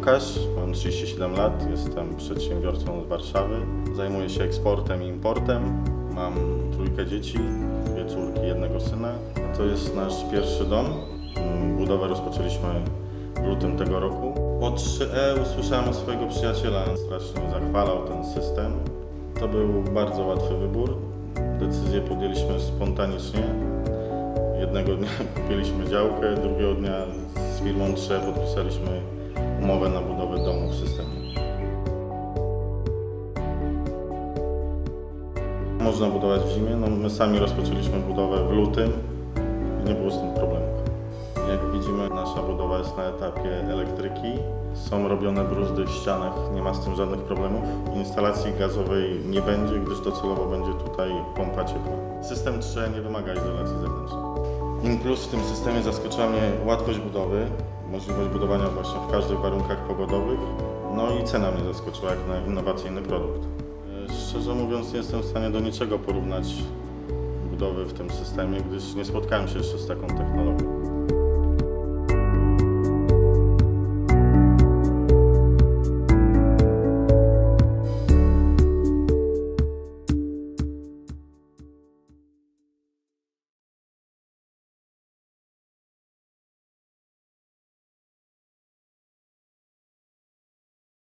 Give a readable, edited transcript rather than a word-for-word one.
Łukasz, mam 37 lat, jestem przedsiębiorcą z Warszawy. Zajmuję się eksportem i importem. Mam 3 dzieci, 2 córki, 1 syna. To jest nasz pierwszy dom. Budowę rozpoczęliśmy w lutym tego roku. O 3E usłyszałem od swojego przyjaciela, strasznie mnie zachwalał ten system. To był bardzo łatwy wybór. Decyzję podjęliśmy spontanicznie. Jednego dnia kupiliśmy działkę, drugiego dnia z firmą 3E podpisaliśmy umowę na budowę domu w systemie. Można budować w zimie. My sami rozpoczęliśmy budowę w lutym i nie było z tym problemów. Jak widzimy, nasza budowa jest na etapie elektryki. Są robione bruzdy w ścianach, nie ma z tym żadnych problemów. Instalacji gazowej nie będzie, gdyż docelowo będzie tutaj pompa ciepła. System 3E nie wymaga izolacji zewnętrznej. In plus w tym systemie zaskoczyła mnie łatwość budowy, możliwość budowania właśnie w każdych warunkach pogodowych, no i cena mnie zaskoczyła jak na innowacyjny produkt. Szczerze mówiąc, nie jestem w stanie do niczego porównać budowy w tym systemie, gdyż nie spotkałem się jeszcze z taką technologią.